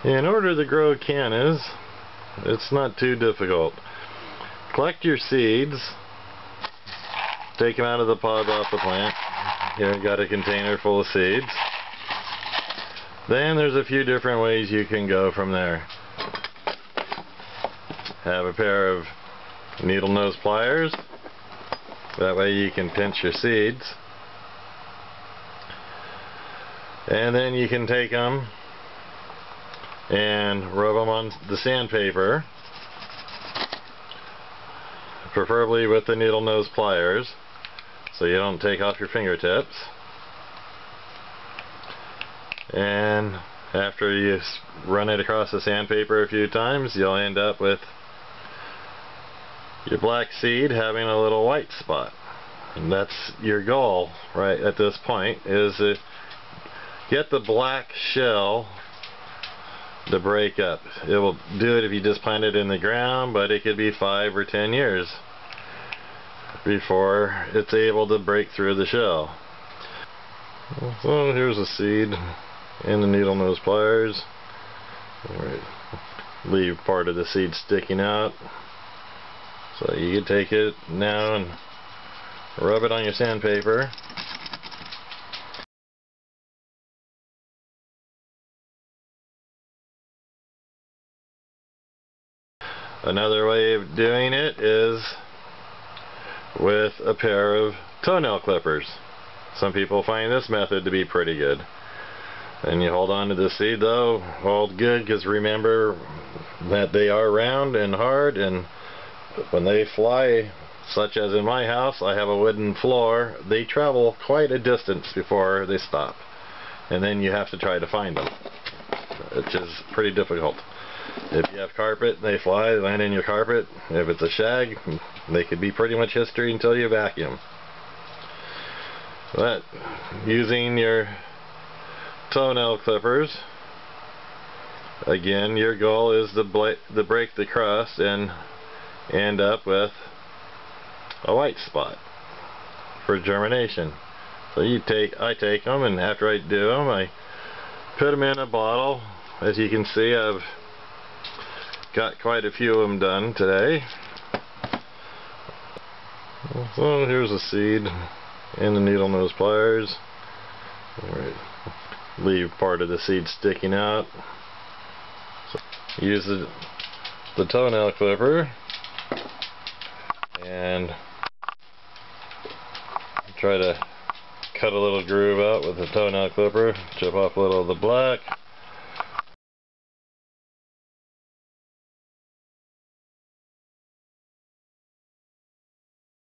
In order to grow cannas, it's not too difficult. Collect your seeds, take them out of the pod off the plant. Here I've got a container full of seeds. Then there's a few different ways you can go from there. Have a pair of needle nose pliers. That way you can pinch your seeds. And then you can take them and rub them on the sandpaper, preferably with the needle nose pliers so you don't take off your fingertips. And after you run it across the sandpaper a few times, you'll end up with your black seed having a little white spot. And that's your goal right at this point, is to get the black shell to break up. It will do it if you just plant it in the ground, but it could be 5 or 10 years before it's able to break through the shell. So here's a seed in the needle nose pliers. Right. Leave part of the seed sticking out. So you can take it now and rub it on your sandpaper. Another way of doing it is with a pair of toenail clippers. Some people find this method to be pretty good. And you hold on to the seed though, hold good, because remember that they are round and hard, and when they fly, such as in my house, I have a wooden floor, they travel quite a distance before they stop. And then you have to try to find them, which is pretty difficult. If you have carpet, they fly, they land in your carpet. If it's a shag, they could be pretty much history until you vacuum. But using your toenail clippers, again, your goal is to break the crust and end up with a white spot for germination. So I take them, and after I do them, I put them in a bottle. As you can see, I've got quite a few of them done today. So here's a seed in the needle nose pliers. Right. Leave part of the seed sticking out. So use the toenail clipper and try to cut a little groove out with the toenail clipper, chip off a little of the black.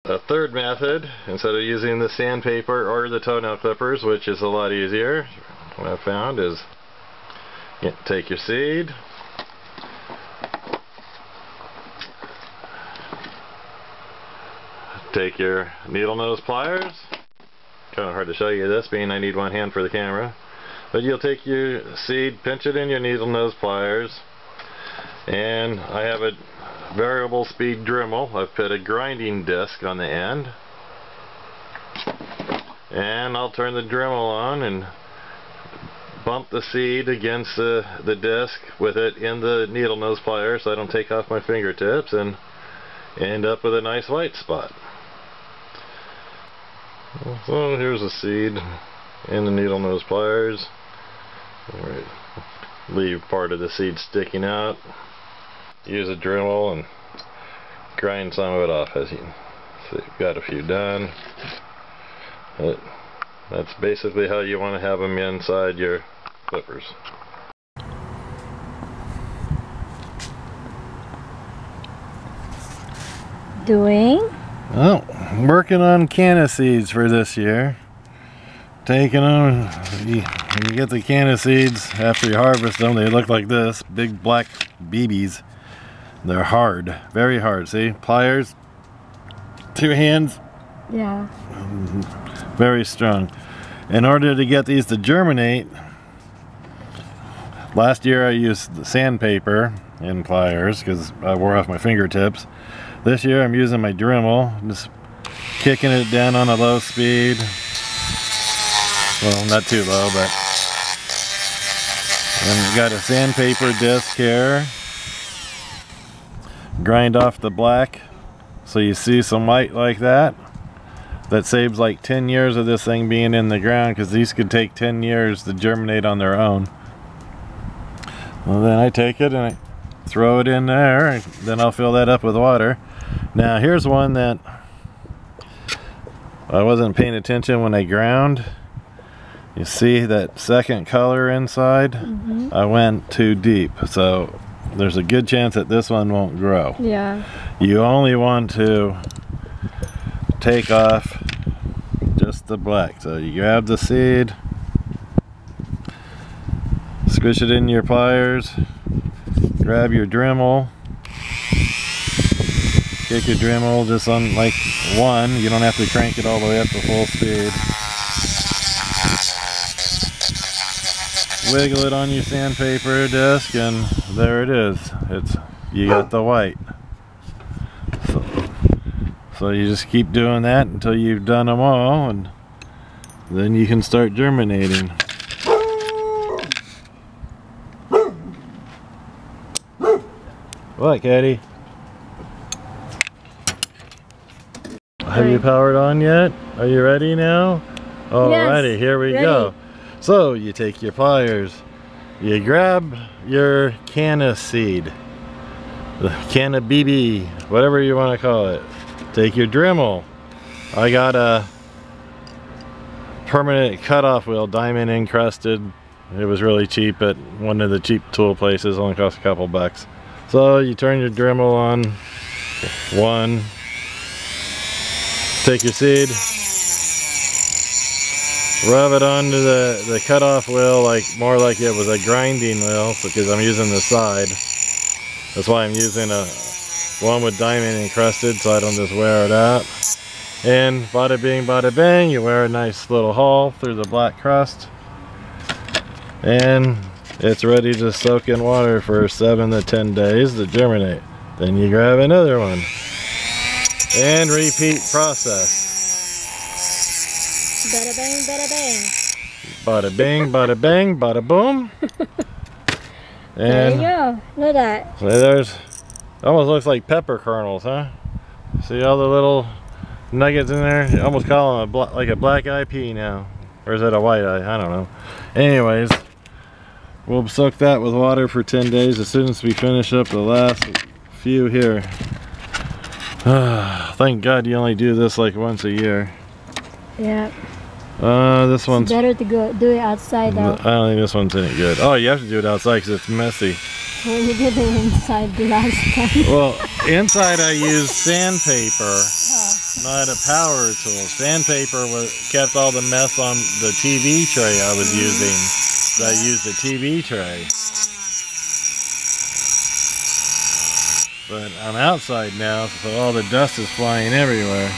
A third method, instead of using the sandpaper or the toenail clippers, which is a lot easier, what I found is take your seed, take your needle nose pliers. Kind of hard to show you this, being I need one hand for the camera, but you'll take your seed, pinch it in your needle nose pliers, and I have a variable speed Dremel. I've put a grinding disc on the end, and I'll turn the Dremel on and bump the seed against the disc with it in the needle nose pliers so I don't take off my fingertips and end up with a nice white spot. So here's a seed in the needle nose pliers. Right. Leave part of the seed sticking out. Use a Dremel and grind some of it off. As you can see, got a few done. That's basically how you want to have them inside your clippers. Doing? Oh, working on canna seeds for this year. Taking them, you get the canna seeds after you harvest them. They look like this, big black BBs. They're hard, very hard. See, pliers, 2 hands. Yeah. Very strong. In order to get these to germinate, last year I used the sandpaper and pliers because I wore off my fingertips. This year I'm using my Dremel, just kicking it down on a low speed. Well, not too low, but And we've got a sandpaper disc here. Grind off the black so you see some white like that. That saves like 10 years of this thing being in the ground, because these could take 10 years to germinate on their own. Well, then I take it and I throw it in there, and then I'll fill that up with water. Now here's one that I wasn't paying attention when I ground. You see that second color inside? I went too deep, so there's a good chance that this one won't grow. Yeah. You only want to take off just the black. So you grab the seed, squish it in your pliers, grab your Dremel, kick your Dremel just on like 1. You don't have to crank it all the way up to full speed. Wiggle it on your sandpaper disc, and there it is. You got the white. So you just keep doing that until you've done them all, and then you can start germinating. What, Katie? Have you powered on yet? Are you ready now? Alrighty, yes, here we ready. go. So you take your pliers, you grab your Canna seed, the Canna BB, whatever you want to call it. Take your Dremel. I got a permanent cutoff wheel, diamond encrusted. It was really cheap at one of the cheap tool places, only cost a couple bucks. So you turn your Dremel on 1, take your seed, rub it onto the cutoff wheel, more like it was a grinding wheel, because I'm using the side. That's why I'm using one with diamond encrusted, so I don't just wear it out. And bada bing bada bang, you wear a nice little hole through the black crust, and it's ready to soak in water for 7 to 10 days to germinate. Then you grab another one and repeat process. Bada bang, bada bang. Bada bing bada bang bada boom. There you And go. Look at that. there's, almost looks like pepper kernels, huh? See all the little nuggets in there? You almost call them like a black eye pea now. Or is it a white eye? I don't know. Anyways, we'll soak that with water for 10 days as soon as we finish up the last few here. Thank God you only do this like once a year. Yeah. This one's... It's better to do it outside though. I don't think this one's any good. Oh, you have to do it outside because it's messy. When you did it inside the last time. Well, inside I used sandpaper, not a power tool. Sandpaper kept all the mess on the TV tray I was using. So I used the TV tray. But I'm outside now, so all the dust is flying everywhere.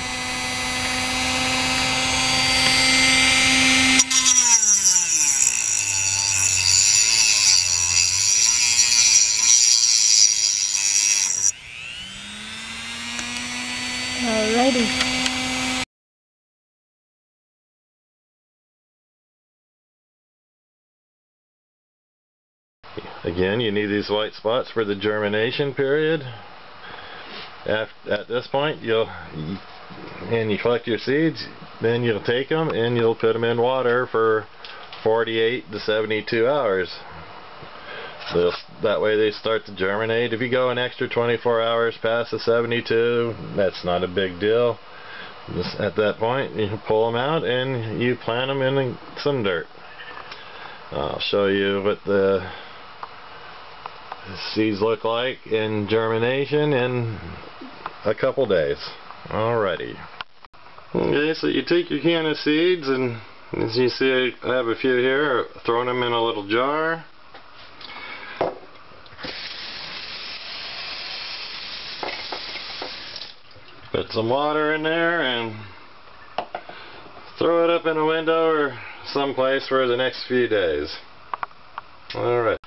Alrighty. Again, you need these white spots for the germination period. At this point, you collect your seeds, then you'll take them and you'll put them in water for 48 to 72 hours. That way they start to germinate. If you go an extra 24 hours past the 72, that's not a big deal. Just at that point, you pull them out and you plant them in some dirt. I'll show you what the seeds look like in germination in a couple days. Alrighty. Okay, so you take your Canna seeds, and as you see, I have a few here. Throwing them in a little jar. Put some water in there and throw it up in a window or someplace for the next few days. Alright.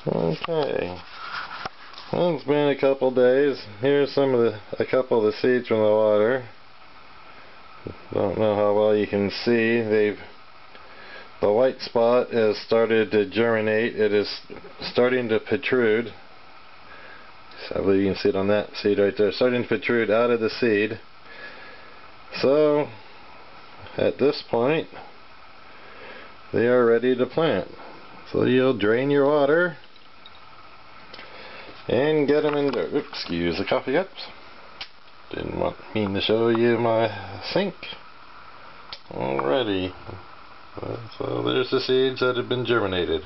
Okay. Well, it's been a couple days. Here's a couple of the seeds from the water. Don't know how well you can see. They've The white spot has started to germinate. It is starting to protrude. So I believe you can see it on that seed right there. Starting to protrude out of the seed. So at this point they are ready to plant. So you'll drain your water and get them in there. Oops, excuse the coffee cups. Didn't mean to show you my sink. Alrighty. So there's the seeds that have been germinated.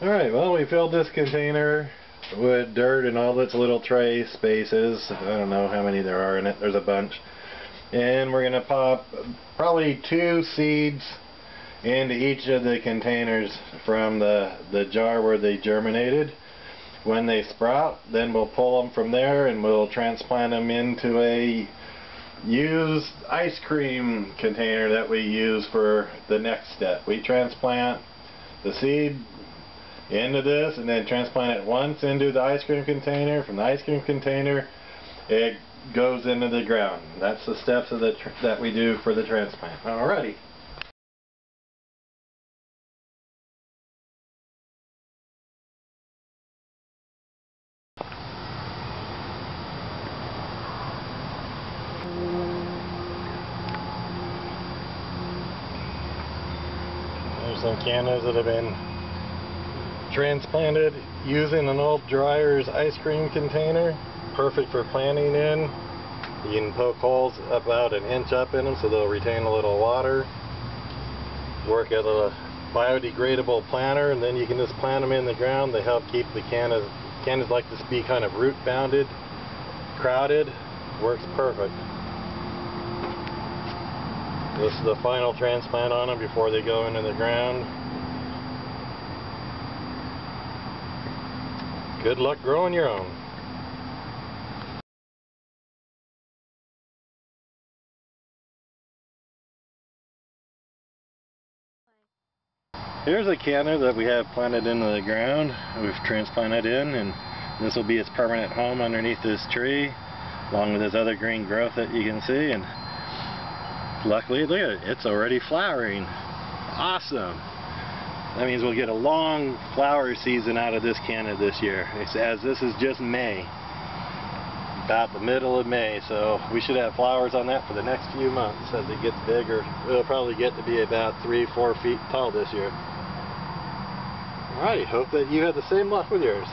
Alright, well, we filled this container with dirt and all its little tray spaces. I don't know how many there are in it. There's a bunch. And we're going to pop probably 2 seeds into each of the containers from the jar where they germinated. When they sprout, then we'll pull them from there and we'll transplant them into a used ice cream container that we use for the next step. We transplant the seed into this and then transplant it once into the ice cream container. From the ice cream container it goes into the ground. That's the steps of that we do for the transplant. Alrighty. There's some cannas that have been transplanted using an old dryer's ice cream container. Perfect for planting in. You can poke holes about 1 inch up in them so they'll retain a little water. Work as a biodegradable planter, and then you can just plant them in the ground. They help keep the cannas. Cannas like to be kind of root bounded, crowded. Works perfect. This is the final transplant on them before they go into the ground. Good luck growing your own. Here's a canna that we have planted into the ground. We've transplanted in, and this will be its permanent home underneath this tree, along with this other green growth that you can see. And luckily, look at it, it's already flowering. Awesome. That means we'll get a long flower season out of this canna this year, as this is just May, about the middle of May, so we should have flowers on that for the next few months as it gets bigger. It'll probably get to be about 3-4 feet tall this year. Alrighty, hope that you had the same luck with yours.